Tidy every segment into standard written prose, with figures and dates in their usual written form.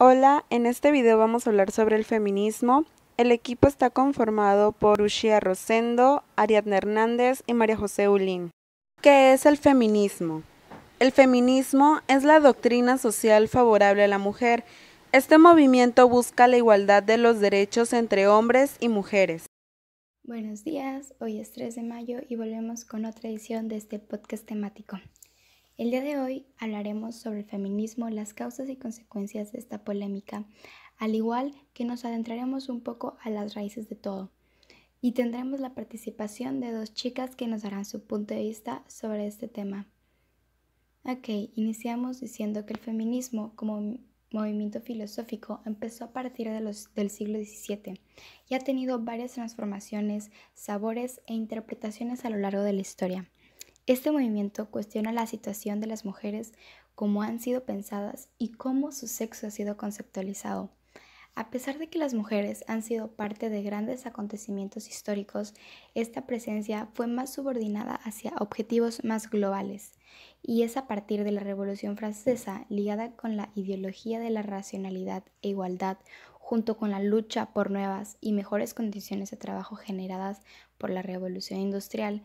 Hola, en este video vamos a hablar sobre el feminismo. El equipo está conformado por Ushia Rosendo, Ariadna Hernández y María José Ulín. ¿Qué es el feminismo? El feminismo es la doctrina social favorable a la mujer. Este movimiento busca la igualdad de los derechos entre hombres y mujeres. Buenos días, hoy es 3 de mayo y volvemos con otra edición de este podcast temático. El día de hoy hablaremos sobre el feminismo, las causas y consecuencias de esta polémica, al igual que nos adentraremos un poco a las raíces de todo. Y tendremos la participación de dos chicas que nos darán su punto de vista sobre este tema. Ok, iniciamos diciendo que el feminismo como movimiento filosófico empezó a partir del siglo XVII y ha tenido varias transformaciones, sabores e interpretaciones a lo largo de la historia. Este movimiento cuestiona la situación de las mujeres, cómo han sido pensadas y cómo su sexo ha sido conceptualizado. A pesar de que las mujeres han sido parte de grandes acontecimientos históricos, esta presencia fue más subordinada hacia objetivos más globales, y es a partir de la Revolución Francesa, ligada con la ideología de la racionalidad e igualdad, junto con la lucha por nuevas y mejores condiciones de trabajo generadas por la Revolución Industrial,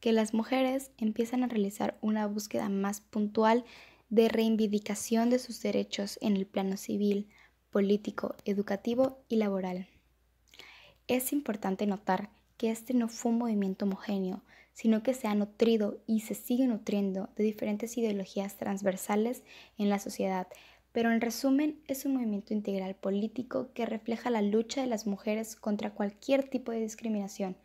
que las mujeres empiezan a realizar una búsqueda más puntual de reivindicación de sus derechos en el plano civil, político, educativo y laboral. Es importante notar que este no fue un movimiento homogéneo, sino que se ha nutrido y se sigue nutriendo de diferentes ideologías transversales en la sociedad, pero en resumen es un movimiento integral político que refleja la lucha de las mujeres contra cualquier tipo de discriminación.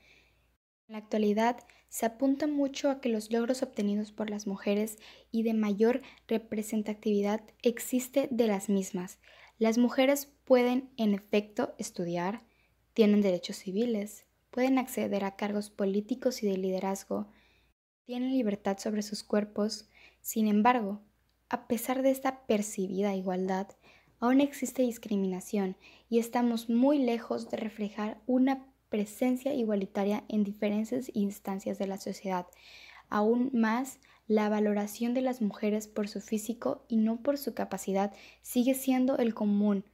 En la actualidad se apunta mucho a que los logros obtenidos por las mujeres y de mayor representatividad existe de las mismas. Las mujeres pueden, en efecto, estudiar, tienen derechos civiles, pueden acceder a cargos políticos y de liderazgo, tienen libertad sobre sus cuerpos. Sin embargo, a pesar de esta percibida igualdad, aún existe discriminación y estamos muy lejos de reflejar una presencia igualitaria en diferentes instancias de la sociedad. Aún más, la valoración de las mujeres por su físico y no por su capacidad sigue siendo el común,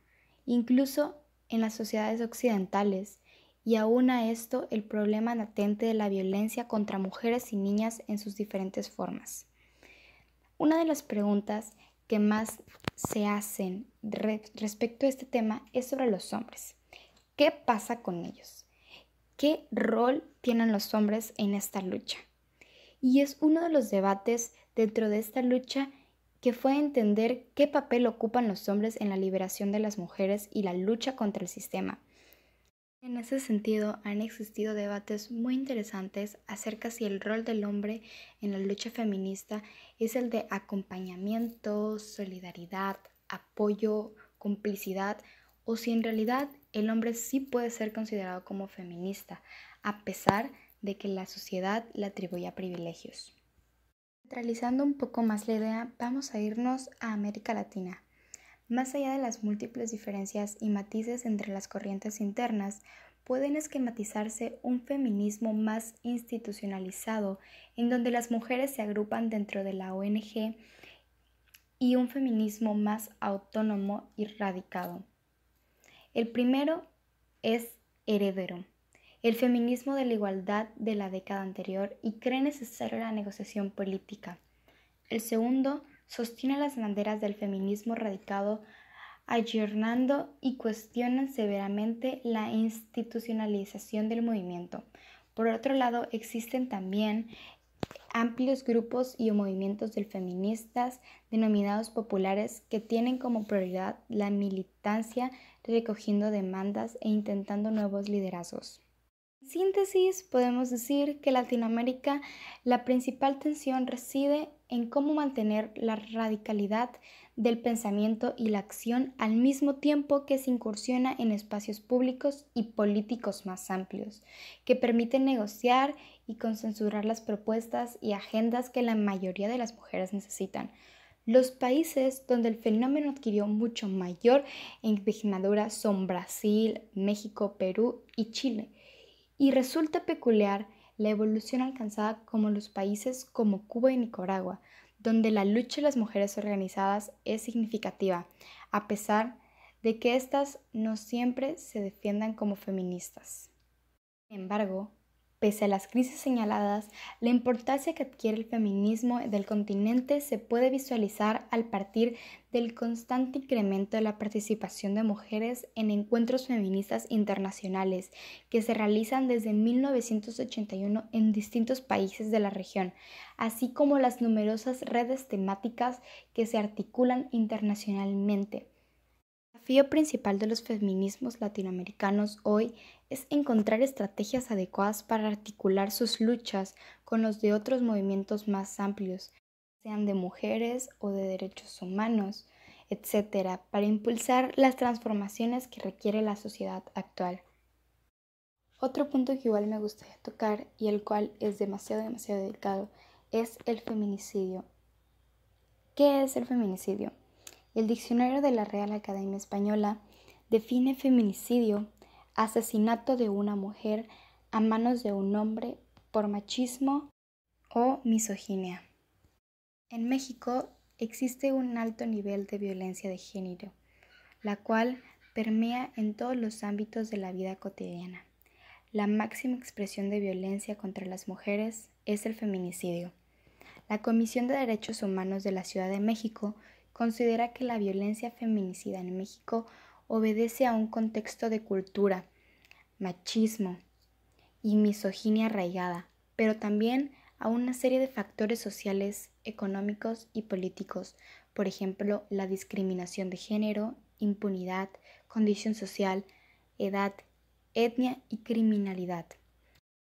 incluso en las sociedades occidentales, y aún a esto el problema latente de la violencia contra mujeres y niñas en sus diferentes formas. Una de las preguntas que más se hacen respecto a este tema es sobre los hombres. ¿Qué pasa con ellos? ¿Qué rol tienen los hombres en esta lucha? Y es uno de los debates dentro de esta lucha que fue entender qué papel ocupan los hombres en la liberación de las mujeres y la lucha contra el sistema. En ese sentido, han existido debates muy interesantes acerca si el rol del hombre en la lucha feminista es el de acompañamiento, solidaridad, apoyo, complicidad, o si en realidad el hombre sí puede ser considerado como feminista, a pesar de que la sociedad le atribuya privilegios. Centralizando un poco más la idea, vamos a irnos a América Latina. Más allá de las múltiples diferencias y matices entre las corrientes internas, pueden esquematizarse un feminismo más institucionalizado, en donde las mujeres se agrupan dentro de la ONG, y un feminismo más autónomo y radicado. El primero es heredero, el feminismo de la igualdad de la década anterior, y cree necesaria la negociación política. El segundo sostiene las banderas del feminismo radicado, ayornando y cuestionan severamente la institucionalización del movimiento. Por otro lado, existen también amplios grupos y movimientos de feministas denominados populares que tienen como prioridad la militancia, recogiendo demandas e intentando nuevos liderazgos. En síntesis, podemos decir que en Latinoamérica la principal tensión reside en cómo mantener la radicalidad del pensamiento y la acción al mismo tiempo que se incursiona en espacios públicos y políticos más amplios, que permiten negociar y consensuar las propuestas y agendas que la mayoría de las mujeres necesitan. Los países donde el fenómeno adquirió mucho mayor envergadura son Brasil, México, Perú y Chile. Y resulta peculiar la evolución alcanzada como los países como Cuba y Nicaragua, donde la lucha de las mujeres organizadas es significativa, a pesar de que éstas no siempre se defiendan como feministas. Sin embargo, pese a las crisis señaladas, la importancia que adquiere el feminismo del continente se puede visualizar al partir del constante incremento de la participación de mujeres en encuentros feministas internacionales que se realizan desde 1981 en distintos países de la región, así como las numerosas redes temáticas que se articulan internacionalmente. El desafío principal de los feminismos latinoamericanos hoy es encontrar estrategias adecuadas para articular sus luchas con los de otros movimientos más amplios, sean de mujeres o de derechos humanos, etc., para impulsar las transformaciones que requiere la sociedad actual. Otro punto que igual me gustaría tocar y el cual es demasiado delicado es el feminicidio. ¿Qué es el feminicidio? El diccionario de la Real Academia Española define feminicidio: asesinato de una mujer a manos de un hombre por machismo o misoginia. En México existe un alto nivel de violencia de género, la cual permea en todos los ámbitos de la vida cotidiana. La máxima expresión de violencia contra las mujeres es el feminicidio. La Comisión de Derechos Humanos de la Ciudad de México considera que la violencia feminicida en México obedece a un contexto de cultura, machismo y misoginia arraigada, pero también a una serie de factores sociales, económicos y políticos, por ejemplo, la discriminación de género, impunidad, condición social, edad, etnia y criminalidad.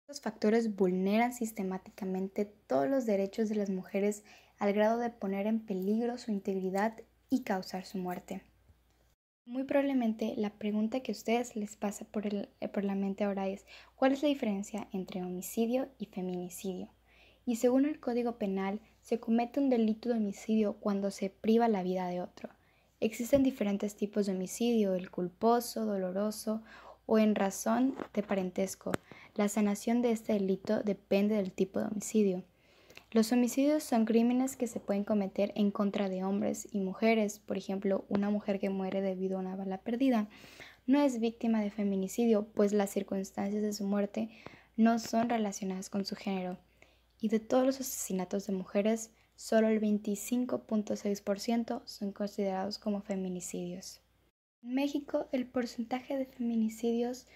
Estos factores vulneran sistemáticamente todos los derechos de las mujeres al grado de poner en peligro su integridad y causar su muerte. Muy probablemente la pregunta que a ustedes les pasa por la mente ahora es: ¿cuál es la diferencia entre homicidio y feminicidio? Y según el Código Penal, se comete un delito de homicidio cuando se priva la vida de otro. Existen diferentes tipos de homicidio: el culposo, doloroso o en razón de parentesco. La sanación de este delito depende del tipo de homicidio. Los homicidios son crímenes que se pueden cometer en contra de hombres y mujeres. Por ejemplo, una mujer que muere debido a una bala perdida no es víctima de feminicidio, pues las circunstancias de su muerte no son relacionadas con su género. Y de todos los asesinatos de mujeres, solo el 25.6% son considerados como feminicidios. En México, el porcentaje de feminicidios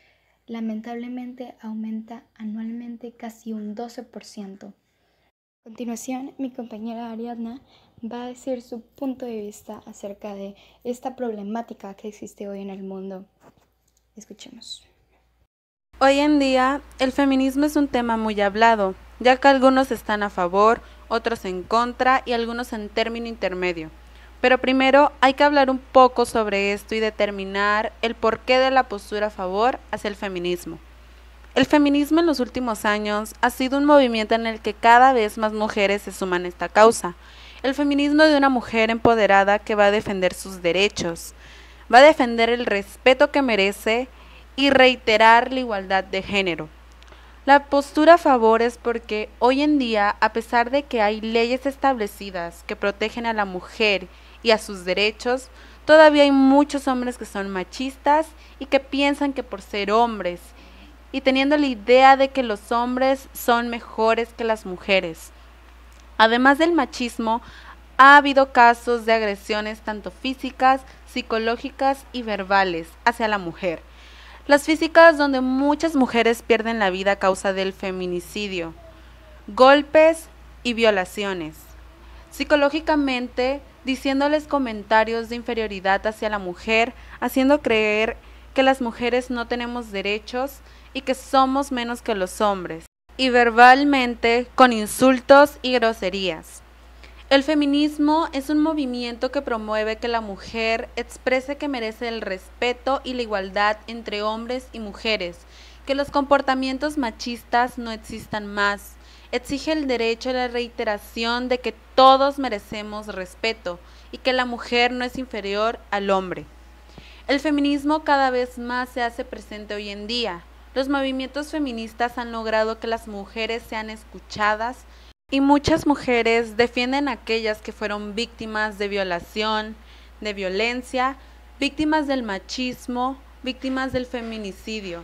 lamentablemente aumenta anualmente casi un 12%. A continuación, mi compañera Ariadna va a decir su punto de vista acerca de esta problemática que existe hoy en el mundo. Escuchemos. Hoy en día, el feminismo es un tema muy hablado, ya que algunos están a favor, otros en contra y algunos en término intermedio. Pero primero hay que hablar un poco sobre esto y determinar el porqué de la postura a favor hacia el feminismo. El feminismo en los últimos años ha sido un movimiento en el que cada vez más mujeres se suman a esta causa. El feminismo de una mujer empoderada que va a defender sus derechos, va a defender el respeto que merece y reiterar la igualdad de género. La postura a favor es porque hoy en día, a pesar de que hay leyes establecidas que protegen a la mujer y a sus derechos, todavía hay muchos hombres que son machistas y que piensan que por ser hombres y teniendo la idea de que los hombres son mejores que las mujeres. Además del machismo, ha habido casos de agresiones tanto físicas, psicológicas y verbales hacia la mujer. Las físicas, donde muchas mujeres pierden la vida a causa del feminicidio, golpes y violaciones. Psicológicamente, diciéndoles comentarios de inferioridad hacia la mujer, haciendo creer que las mujeres no tenemos derechos y que somos menos que los hombres, y verbalmente con insultos y groserías. El feminismo es un movimiento que promueve que la mujer exprese que merece el respeto y la igualdad entre hombres y mujeres, que los comportamientos machistas no existan más. Exige el derecho a la reiteración de que todos merecemos respeto y que la mujer no es inferior al hombre. El feminismo cada vez más se hace presente hoy en día. Los movimientos feministas han logrado que las mujeres sean escuchadas y muchas mujeres defienden a aquellas que fueron víctimas de violación, de violencia, víctimas del machismo, víctimas del feminicidio.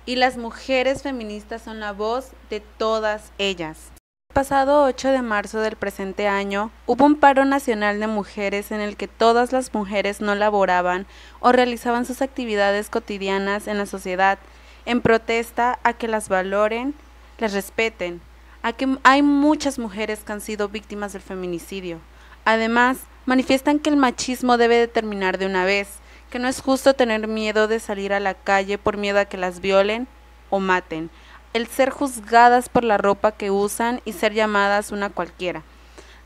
Y las mujeres feministas son la voz de todas ellas. El pasado 8 de marzo del presente año hubo un paro nacional de mujeres en el que todas las mujeres no laboraban o realizaban sus actividades cotidianas en la sociedad en protesta a que las valoren, las respeten, a que hay muchas mujeres que han sido víctimas del feminicidio. Además, manifiestan que el machismo debe de terminar de una vez, que no es justo tener miedo de salir a la calle por miedo a que las violen o maten, el ser juzgadas por la ropa que usan y ser llamadas una cualquiera.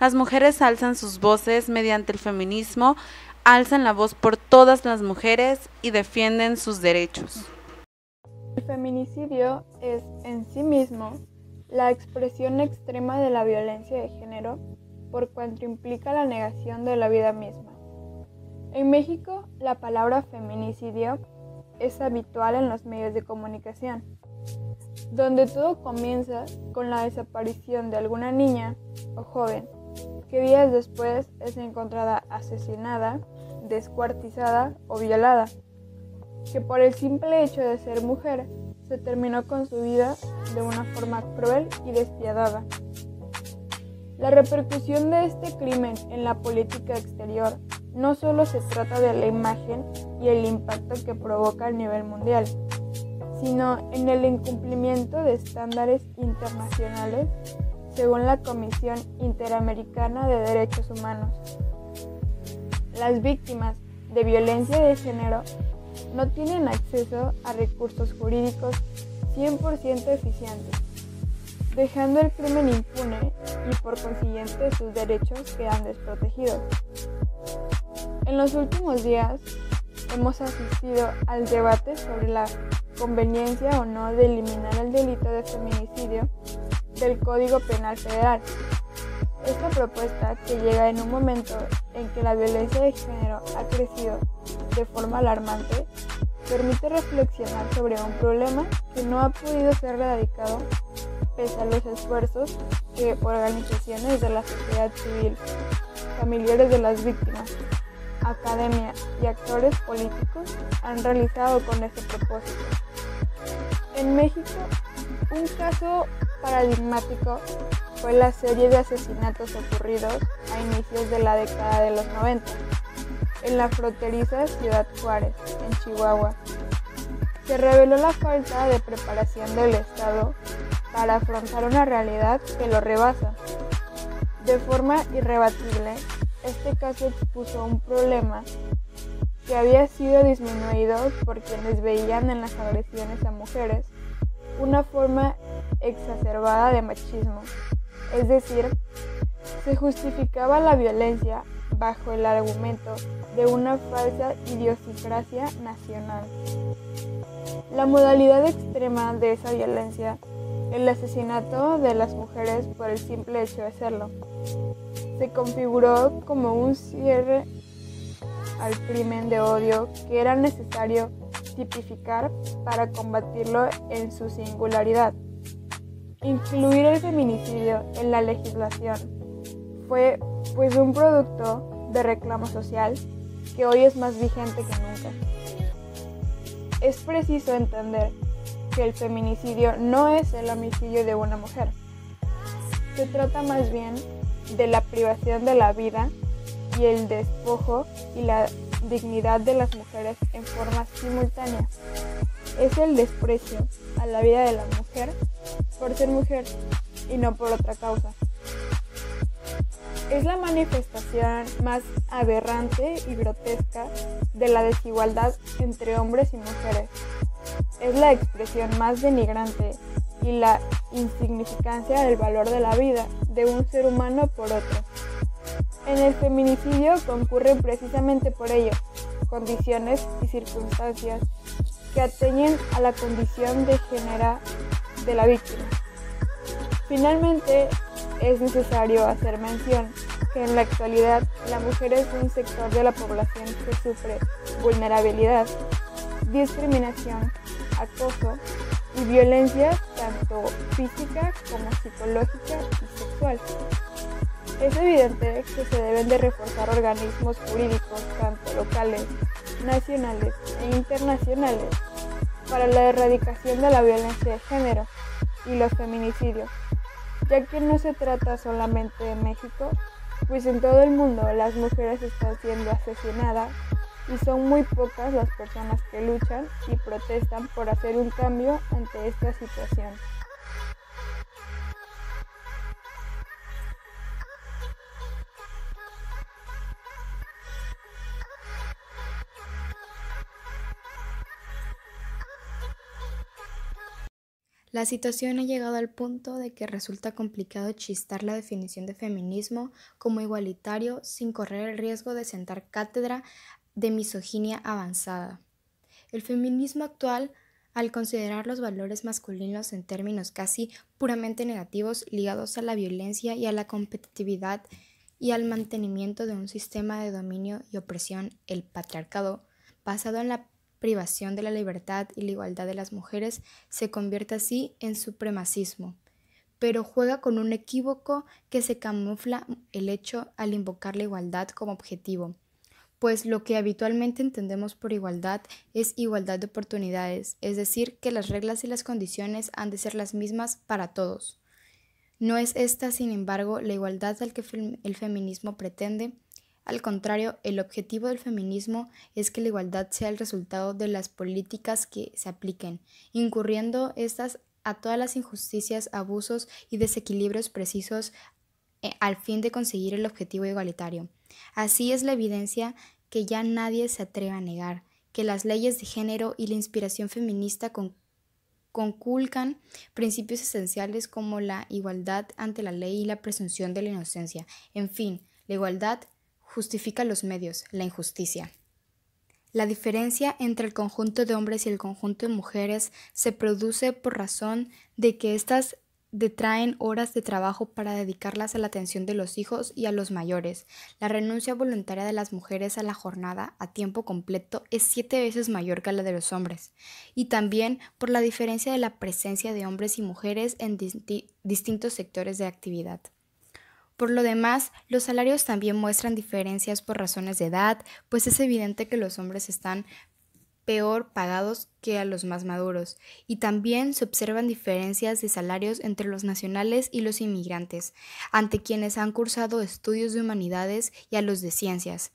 Las mujeres alzan sus voces mediante el feminismo, alzan la voz por todas las mujeres y defienden sus derechos. El feminicidio es, en sí mismo, la expresión extrema de la violencia de género por cuanto implica la negación de la vida misma. En México, la palabra feminicidio es habitual en los medios de comunicación, donde todo comienza con la desaparición de alguna niña o joven que días después es encontrada asesinada, descuartizada o violada, que por el simple hecho de ser mujer se terminó con su vida de una forma cruel y despiadada. La repercusión de este crimen en la política exterior no solo se trata de la imagen y el impacto que provoca a nivel mundial, sino en el incumplimiento de estándares internacionales según la Comisión Interamericana de Derechos Humanos. Las víctimas de violencia de género no tienen acceso a recursos jurídicos 100% eficientes, dejando el crimen impune y por consiguiente sus derechos quedan desprotegidos. En los últimos días hemos asistido al debate sobre la conveniencia o no de eliminar el delito de feminicidio del Código Penal Federal. Esta propuesta, que llega en un momento en que la violencia de género ha crecido de forma alarmante, permite reflexionar sobre un problema que no ha podido ser erradicado pese a los esfuerzos que organizaciones de la sociedad civil, familiares de las víctimas, academia y actores políticos han realizado con este propósito. En México, un caso paradigmático fue la serie de asesinatos ocurridos a inicios de la década de los 90 en la fronteriza Ciudad Juárez, en Chihuahua, que reveló la falta de preparación del Estado para afrontar una realidad que lo rebasa. De forma irrebatible, este caso expuso un problema que había sido disminuido por quienes veían en las agresiones a mujeres una forma exacerbada de machismo, es decir, se justificaba la violencia bajo el argumento de una falsa idiosincrasia nacional. La modalidad extrema de esa violencia, el asesinato de las mujeres por el simple hecho de serlo, se configuró como un cierre al crimen de odio que era necesario tipificar para combatirlo en su singularidad. Incluir el feminicidio en la legislación fue pues un producto de reclamo social que hoy es más vigente que nunca. Es preciso entender que el feminicidio no es el homicidio de una mujer. Se trata más bien de la privación de la vida y el despojo y la dignidad de las mujeres en forma simultánea. Es el desprecio a la vida de la mujer por ser mujer y no por otra causa. Es la manifestación más aberrante y grotesca de la desigualdad entre hombres y mujeres. Es la expresión más denigrante y la insignificancia del valor de la vida de un ser humano por otro. En el feminicidio concurren precisamente por ello condiciones y circunstancias que atañen a la condición de género de la víctima. Finalmente, es necesario hacer mención que en la actualidad la mujer es un sector de la población que sufre vulnerabilidad, discriminación, acoso y violencia tanto física como psicológica y sexual. Es evidente que se deben de reforzar organismos jurídicos, tanto locales nacionales e internacionales para la erradicación de la violencia de género y los feminicidios, ya que no se trata solamente de México, pues en todo el mundo las mujeres están siendo asesinadas y son muy pocas las personas que luchan y protestan por hacer un cambio ante esta situación. La situación ha llegado al punto de que resulta complicado chistar la definición de feminismo como igualitario sin correr el riesgo de sentar cátedra de misoginia avanzada. El feminismo actual, al considerar los valores masculinos en términos casi puramente negativos ligados a la violencia y a la competitividad y al mantenimiento de un sistema de dominio y opresión, el patriarcado, basado en la privación de la libertad y la igualdad de las mujeres, se convierte así en supremacismo, pero juega con un equívoco que se camufla el hecho al invocar la igualdad como objetivo, pues lo que habitualmente entendemos por igualdad es igualdad de oportunidades, es decir, que las reglas y las condiciones han de ser las mismas para todos. No es esta, sin embargo, la igualdad al que el feminismo pretende. Al contrario, el objetivo del feminismo es que la igualdad sea el resultado de las políticas que se apliquen, incurriendo estas a todas las injusticias, abusos y desequilibrios precisos al fin de conseguir el objetivo igualitario. Así es la evidencia que ya nadie se atreve a negar, que las leyes de género y la inspiración feminista conculcan principios esenciales como la igualdad ante la ley y la presunción de la inocencia. En fin, la igualdad justifica los medios, la injusticia. La diferencia entre el conjunto de hombres y el conjunto de mujeres se produce por razón de que éstas detraen horas de trabajo para dedicarlas a la atención de los hijos y a los mayores. La renuncia voluntaria de las mujeres a la jornada a tiempo completo es 7 veces mayor que la de los hombres, y también por la diferencia de la presencia de hombres y mujeres en distintos sectores de actividad. Por lo demás, los salarios también muestran diferencias por razones de edad, pues es evidente que los hombres están peor pagados que a los más maduros, y también se observan diferencias de salarios entre los nacionales y los inmigrantes, ante quienes han cursado estudios de humanidades y a los de ciencias,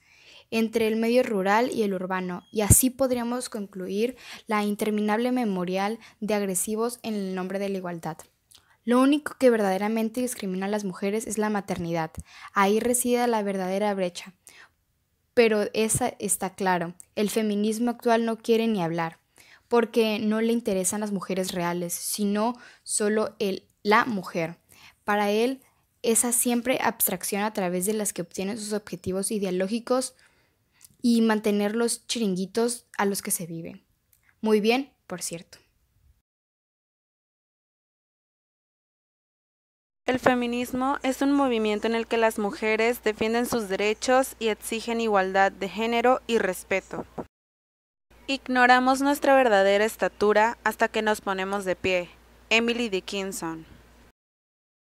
entre el medio rural y el urbano, y así podríamos concluir la interminable memorial de agresivos en el nombre de la igualdad. Lo único que verdaderamente discrimina a las mujeres es la maternidad. Ahí reside la verdadera brecha. Pero esa está claro, el feminismo actual no quiere ni hablar, porque no le interesan las mujeres reales, sino solo la mujer. Para él, esa siempre abstracción a través de las que obtiene sus objetivos ideológicos y mantener los chiringuitos a los que se vive. Muy bien, por cierto. El feminismo es un movimiento en el que las mujeres defienden sus derechos y exigen igualdad de género y respeto. Ignoramos nuestra verdadera estatura hasta que nos ponemos de pie. Emily Dickinson.